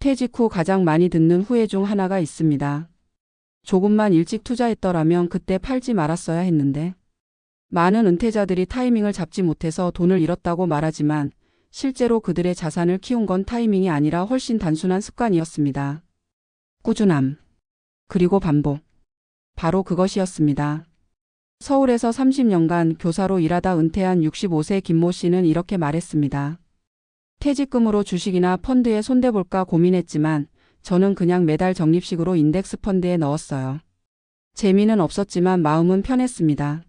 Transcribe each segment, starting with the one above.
퇴직 후 가장 많이 듣는 후회 중 하나가 있습니다. 조금만 일찍 투자했더라면 그때 팔지 말았어야 했는데. 많은 은퇴자들이 타이밍을 잡지 못해서 돈을 잃었다고 말하지만 실제로 그들의 자산을 키운 건 타이밍이 아니라 훨씬 단순한 습관이었습니다. 꾸준함. 그리고 반복. 바로 그것이었습니다. 서울에서 30년간 교사로 일하다 은퇴한 65세 김모 씨는 이렇게 말했습니다. 퇴직금으로 주식이나 펀드에 손대볼까 고민했지만 저는 그냥 매달 적립식으로 인덱스 펀드에 넣었어요. 재미는 없었지만 마음은 편했습니다.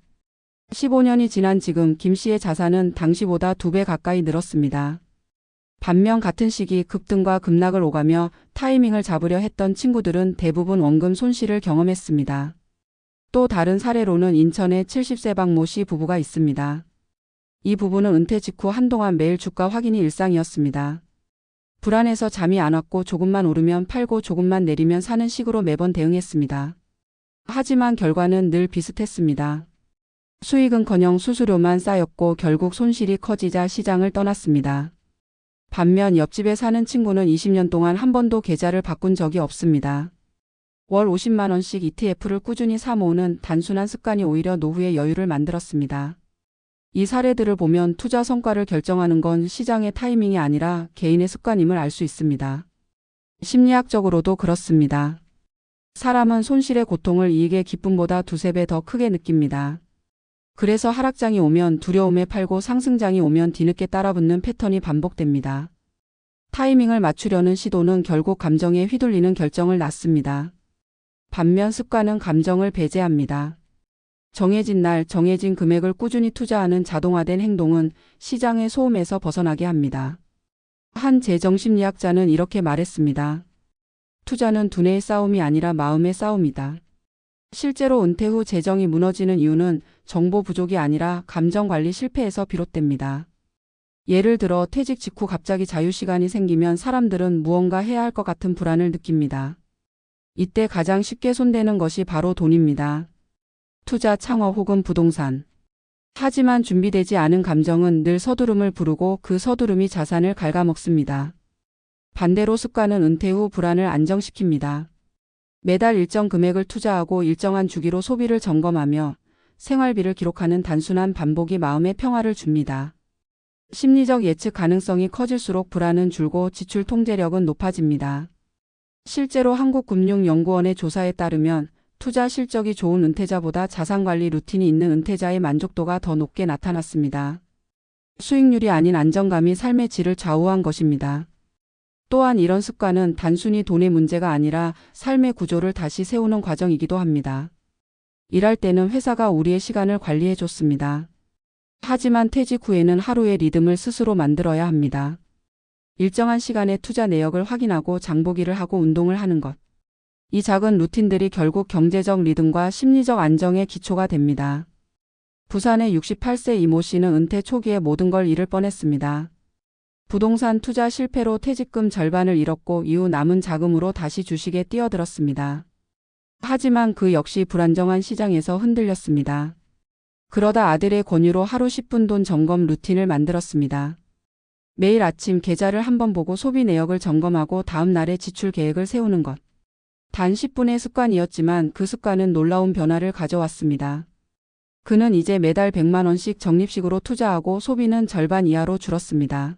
15년이 지난 지금 김 씨의 자산은 당시보다 2배 가까이 늘었습니다. 반면 같은 시기 급등과 급락을 오가며 타이밍을 잡으려 했던 친구들은 대부분 원금 손실을 경험했습니다. 또 다른 사례로는 인천의 70세 박모 씨 부부가 있습니다. 이 부부는 은퇴 직후 한동안 매일 주가 확인이 일상이었습니다. 불안해서 잠이 안 왔고 조금만 오르면 팔고 조금만 내리면 사는 식으로 매번 대응했습니다. 하지만 결과는 늘 비슷했습니다. 수익은커녕 수수료만 쌓였고 결국 손실이 커지자 시장을 떠났습니다. 반면 옆집에 사는 친구는 20년 동안 한 번도 계좌를 바꾼 적이 없습니다. 월 50만 원씩 ETF를 꾸준히 사 모으는 단순한 습관이 오히려 노후의 여유를 만들었습니다. 이 사례들을 보면 투자 성과를 결정하는 건 시장의 타이밍이 아니라 개인의 습관임을 알 수 있습니다. 심리학적으로도 그렇습니다. 사람은 손실의 고통을 이익의 기쁨보다 2~3배 더 크게 느낍니다. 그래서 하락장이 오면 두려움에 팔고 상승장이 오면 뒤늦게 따라붙는 패턴이 반복됩니다. 타이밍을 맞추려는 시도는 결국 감정에 휘둘리는 결정을 낳습니다. 반면 습관은 감정을 배제합니다. 정해진 날, 정해진 금액을 꾸준히 투자하는 자동화된 행동은 시장의 소음에서 벗어나게 합니다. 한 재정심리학자는 이렇게 말했습니다. 투자는 두뇌의 싸움이 아니라 마음의 싸움이다. 실제로 은퇴 후 재정이 무너지는 이유는 정보 부족이 아니라 감정관리 실패에서 비롯됩니다. 예를 들어 퇴직 직후 갑자기 자유시간이 생기면 사람들은 무언가 해야 할 것 같은 불안을 느낍니다. 이때 가장 쉽게 손대는 것이 바로 돈입니다. 투자, 창업 혹은 부동산. 하지만 준비되지 않은 감정은 늘 서두름을 부르고 그 서두름이 자산을 갉아먹습니다. 반대로 습관은 은퇴 후 불안을 안정시킵니다. 매달 일정 금액을 투자하고 일정한 주기로 소비를 점검하며 생활비를 기록하는 단순한 반복이 마음의 평화를 줍니다. 심리적 예측 가능성이 커질수록 불안은 줄고 지출 통제력은 높아집니다. 실제로 한국금융연구원의 조사에 따르면 투자 실적이 좋은 은퇴자보다 자산관리 루틴이 있는 은퇴자의 만족도가 더 높게 나타났습니다. 수익률이 아닌 안정감이 삶의 질을 좌우한 것입니다. 또한 이런 습관은 단순히 돈의 문제가 아니라 삶의 구조를 다시 세우는 과정이기도 합니다. 일할 때는 회사가 우리의 시간을 관리해 줬습니다. 하지만 퇴직 후에는 하루의 리듬을 스스로 만들어야 합니다. 일정한 시간에 투자 내역을 확인하고 장보기를 하고 운동을 하는 것. 이 작은 루틴들이 결국 경제적 리듬과 심리적 안정의 기초가 됩니다. 부산의 68세 이모 씨는 은퇴 초기에 모든 걸 잃을 뻔했습니다. 부동산 투자 실패로 퇴직금 절반을 잃었고 이후 남은 자금으로 다시 주식에 뛰어들었습니다. 하지만 그 역시 불안정한 시장에서 흔들렸습니다. 그러다 아들의 권유로 하루 10분 돈 점검 루틴을 만들었습니다. 매일 아침 계좌를 한번 보고 소비 내역을 점검하고 다음 날의 지출 계획을 세우는 것. 단 10분의 습관이었지만 그 습관은 놀라운 변화를 가져왔습니다. 그는 이제 매달 100만 원씩 적립식으로 투자하고 소비는 절반 이하로 줄었습니다.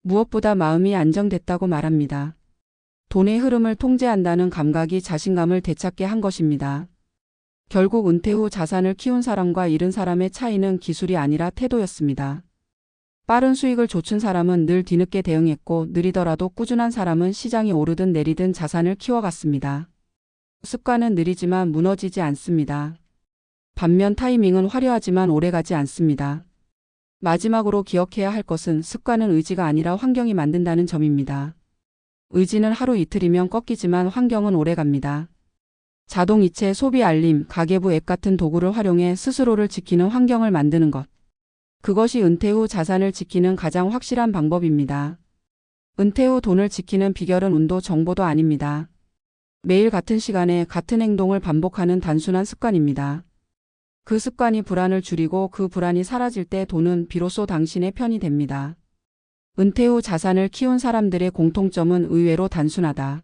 무엇보다 마음이 안정됐다고 말합니다. 돈의 흐름을 통제한다는 감각이 자신감을 되찾게 한 것입니다. 결국 은퇴 후 자산을 키운 사람과 잃은 사람의 차이는 기술이 아니라 태도였습니다. 빠른 수익을 좇은 사람은 늘 뒤늦게 대응했고 느리더라도 꾸준한 사람은 시장이 오르든 내리든 자산을 키워갔습니다. 습관은 느리지만 무너지지 않습니다. 반면 타이밍은 화려하지만 오래가지 않습니다. 마지막으로 기억해야 할 것은 습관은 의지가 아니라 환경이 만든다는 점입니다. 의지는 하루 이틀이면 꺾이지만 환경은 오래갑니다. 자동이체, 소비 알림, 가계부 앱 같은 도구를 활용해 스스로를 지키는 환경을 만드는 것. 그것이 은퇴 후 자산을 지키는 가장 확실한 방법입니다. 은퇴 후 돈을 지키는 비결은 운도 정보도 아닙니다. 매일 같은 시간에 같은 행동을 반복하는 단순한 습관입니다. 그 습관이 불안을 줄이고 그 불안이 사라질 때 돈은 비로소 당신의 편이 됩니다. 은퇴 후 자산을 키운 사람들의 공통점은 의외로 단순하다.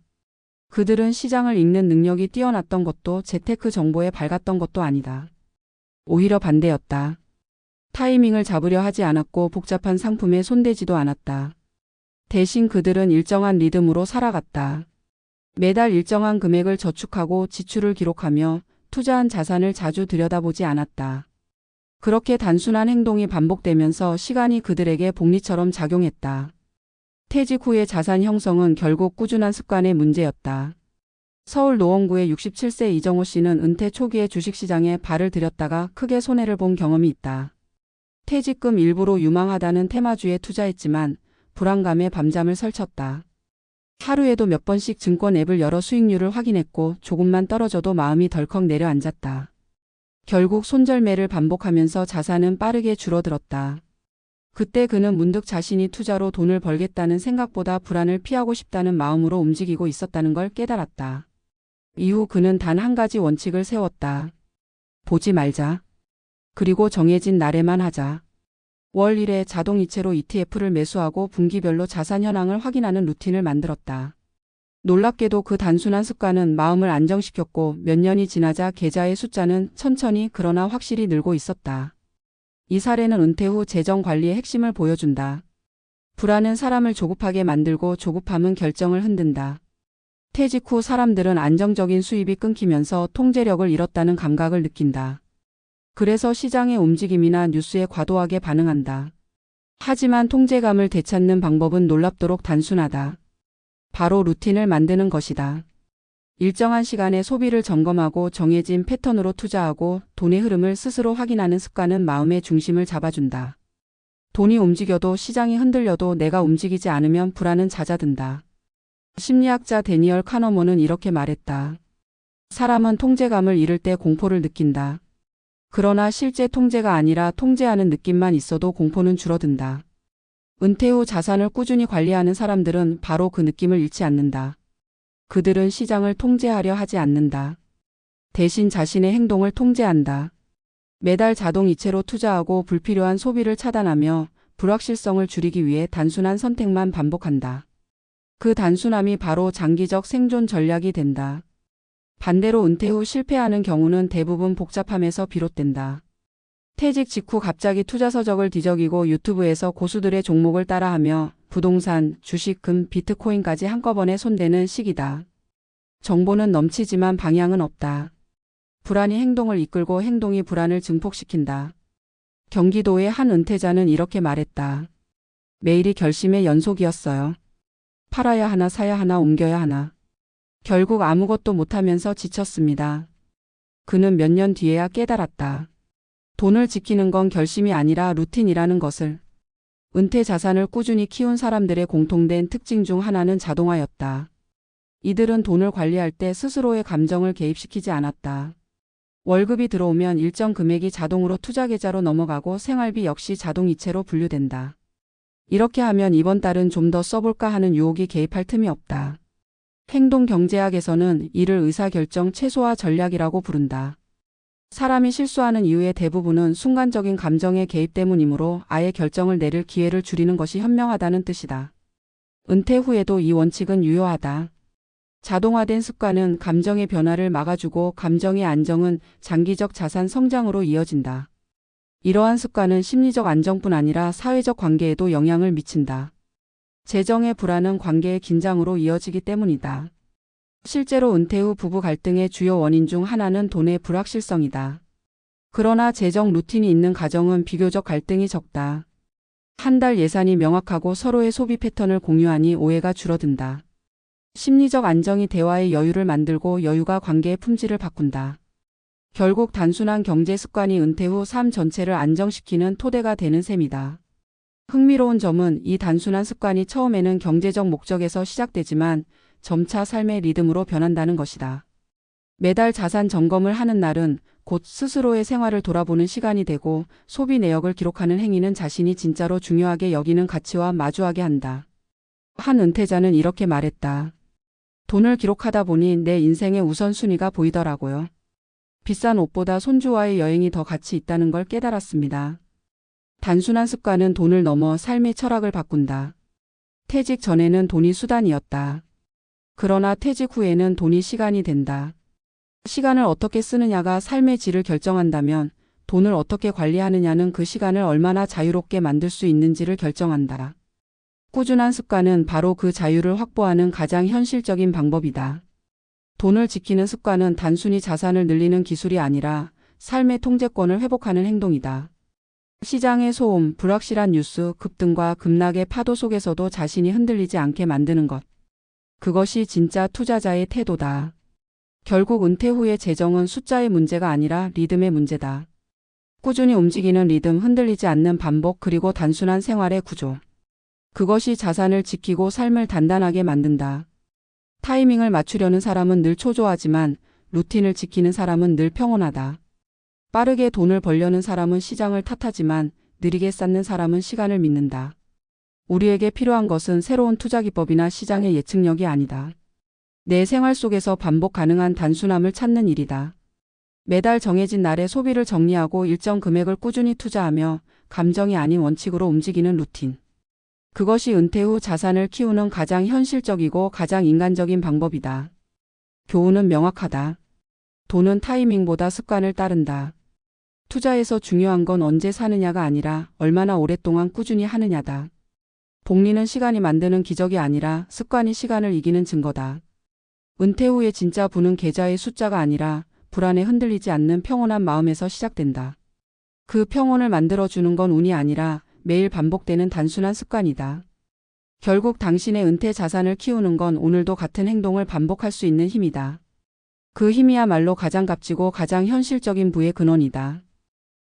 그들은 시장을 읽는 능력이 뛰어났던 것도 재테크 정보에 밝았던 것도 아니다. 오히려 반대였다. 타이밍을 잡으려 하지 않았고 복잡한 상품에 손대지도 않았다. 대신 그들은 일정한 리듬으로 살아갔다. 매달 일정한 금액을 저축하고 지출을 기록하며 투자한 자산을 자주 들여다보지 않았다. 그렇게 단순한 행동이 반복되면서 시간이 그들에게 복리처럼 작용했다. 퇴직 후의 자산 형성은 결국 꾸준한 습관의 문제였다. 서울 노원구의 67세 이정호 씨는 은퇴 초기에 주식시장에 발을 들였다가 크게 손해를 본 경험이 있다. 퇴직금 일부로 유망하다는 테마주에 투자했지만 불안감에 밤잠을 설쳤다. 하루에도 몇 번씩 증권 앱을 열어 수익률을 확인했고 조금만 떨어져도 마음이 덜컥 내려앉았다. 결국 손절매를 반복하면서 자산은 빠르게 줄어들었다. 그때 그는 문득 자신이 투자로 돈을 벌겠다는 생각보다 불안을 피하고 싶다는 마음으로 움직이고 있었다는 걸 깨달았다. 이후 그는 단 한 가지 원칙을 세웠다. 보지 말자. 그리고 정해진 날에만 하자. 월 1회 자동이체로 ETF를 매수하고 분기별로 자산 현황을 확인하는 루틴을 만들었다. 놀랍게도 그 단순한 습관은 마음을 안정시켰고 몇 년이 지나자 계좌의 숫자는 천천히 그러나 확실히 늘고 있었다. 이 사례는 은퇴 후 재정 관리의 핵심을 보여준다. 불안은 사람을 조급하게 만들고 조급함은 결정을 흔든다. 퇴직 후 사람들은 안정적인 수입이 끊기면서 통제력을 잃었다는 감각을 느낀다. 그래서 시장의 움직임이나 뉴스에 과도하게 반응한다. 하지만 통제감을 되찾는 방법은 놀랍도록 단순하다. 바로 루틴을 만드는 것이다. 일정한 시간에 소비를 점검하고 정해진 패턴으로 투자하고 돈의 흐름을 스스로 확인하는 습관은 마음의 중심을 잡아준다. 돈이 움직여도 시장이 흔들려도 내가 움직이지 않으면 불안은 잦아든다. 심리학자 데니얼 카너먼은 이렇게 말했다. 사람은 통제감을 잃을 때 공포를 느낀다. 그러나 실제 통제가 아니라 통제하는 느낌만 있어도 공포는 줄어든다. 은퇴 후 자산을 꾸준히 관리하는 사람들은 바로 그 느낌을 잃지 않는다. 그들은 시장을 통제하려 하지 않는다. 대신 자신의 행동을 통제한다. 매달 자동이체로 투자하고 불필요한 소비를 차단하며 불확실성을 줄이기 위해 단순한 선택만 반복한다. 그 단순함이 바로 장기적 생존 전략이 된다. 반대로 은퇴 후 실패하는 경우는 대부분 복잡함에서 비롯된다. 퇴직 직후 갑자기 투자 서적을 뒤적이고 유튜브에서 고수들의 종목을 따라하며 부동산, 주식, 금, 비트코인까지 한꺼번에 손대는 시기다. 정보는 넘치지만 방향은 없다. 불안이 행동을 이끌고 행동이 불안을 증폭시킨다. 경기도의 한 은퇴자는 이렇게 말했다. 매일이 결심의 연속이었어요. 팔아야 하나 사야 하나 옮겨야 하나. 결국 아무것도 못하면서 지쳤습니다. 그는 몇 년 뒤에야 깨달았다. 돈을 지키는 건 결심이 아니라 루틴이라는 것을. 은퇴 자산을 꾸준히 키운 사람들의 공통된 특징 중 하나는 자동화였다. 이들은 돈을 관리할 때 스스로의 감정을 개입시키지 않았다. 월급이 들어오면 일정 금액이 자동으로 투자 계좌로 넘어가고 생활비 역시 자동이체로 분류된다. 이렇게 하면 이번 달은 좀 더 써볼까 하는 유혹이 개입할 틈이 없다. 행동경제학에서는 이를 의사결정 최소화 전략이라고 부른다. 사람이 실수하는 이유의 대부분은 순간적인 감정의 개입 때문이므로 아예 결정을 내릴 기회를 줄이는 것이 현명하다는 뜻이다. 은퇴 후에도 이 원칙은 유효하다. 자동화된 습관은 감정의 변화를 막아주고 감정의 안정은 장기적 자산 성장으로 이어진다. 이러한 습관은 심리적 안정뿐 아니라 사회적 관계에도 영향을 미친다. 재정의 불안은 관계의 긴장으로 이어지기 때문이다. 실제로 은퇴 후 부부 갈등의 주요 원인 중 하나는 돈의 불확실성이다. 그러나 재정 루틴이 있는 가정은 비교적 갈등이 적다. 한 달 예산이 명확하고 서로의 소비 패턴을 공유하니 오해가 줄어든다. 심리적 안정이 대화의 여유를 만들고 여유가 관계의 품질을 바꾼다. 결국 단순한 경제 습관이 은퇴 후 삶 전체를 안정시키는 토대가 되는 셈이다. 흥미로운 점은 이 단순한 습관이 처음에는 경제적 목적에서 시작되지만 점차 삶의 리듬으로 변한다는 것이다. 매달 자산 점검을 하는 날은 곧 스스로의 생활을 돌아보는 시간이 되고 소비 내역을 기록하는 행위는 자신이 진짜로 중요하게 여기는 가치와 마주하게 한다. 한 은퇴자는 이렇게 말했다. 돈을 기록하다 보니 내 인생의 우선순위가 보이더라고요. 비싼 옷보다 손주와의 여행이 더 가치 있다는 걸 깨달았습니다. 단순한 습관은 돈을 넘어 삶의 철학을 바꾼다. 퇴직 전에는 돈이 수단이었다. 그러나 퇴직 후에는 돈이 시간이 된다. 시간을 어떻게 쓰느냐가 삶의 질을 결정한다면 돈을 어떻게 관리하느냐는 그 시간을 얼마나 자유롭게 만들 수 있는지를 결정한다. 꾸준한 습관은 바로 그 자유를 확보하는 가장 현실적인 방법이다. 돈을 지키는 습관은 단순히 자산을 늘리는 기술이 아니라 삶의 통제권을 회복하는 행동이다. 시장의 소음, 불확실한 뉴스, 급등과 급락의 파도 속에서도 자신이 흔들리지 않게 만드는 것. 그것이 진짜 투자자의 태도다. 결국 은퇴 후의 재정은 숫자의 문제가 아니라 리듬의 문제다. 꾸준히 움직이는 리듬, 흔들리지 않는 반복, 그리고 단순한 생활의 구조. 그것이 자산을 지키고 삶을 단단하게 만든다. 타이밍을 맞추려는 사람은 늘 초조하지만 루틴을 지키는 사람은 늘 평온하다. 빠르게 돈을 벌려는 사람은 시장을 탓하지만 느리게 쌓는 사람은 시간을 믿는다. 우리에게 필요한 것은 새로운 투자 기법이나 시장의 예측력이 아니다. 내 생활 속에서 반복 가능한 단순함을 찾는 일이다. 매달 정해진 날에 소비를 정리하고 일정 금액을 꾸준히 투자하며 감정이 아닌 원칙으로 움직이는 루틴. 그것이 은퇴 후 자산을 키우는 가장 현실적이고 가장 인간적인 방법이다. 교훈은 명확하다. 돈은 타이밍보다 습관을 따른다. 투자에서 중요한 건 언제 사느냐가 아니라 얼마나 오랫동안 꾸준히 하느냐다. 복리는 시간이 만드는 기적이 아니라 습관이 시간을 이기는 증거다. 은퇴 후에 진짜 부는 계좌의 숫자가 아니라 불안에 흔들리지 않는 평온한 마음에서 시작된다. 그 평온을 만들어주는 건 운이 아니라 매일 반복되는 단순한 습관이다. 결국 당신의 은퇴 자산을 키우는 건 오늘도 같은 행동을 반복할 수 있는 힘이다. 그 힘이야말로 가장 값지고 가장 현실적인 부의 근원이다.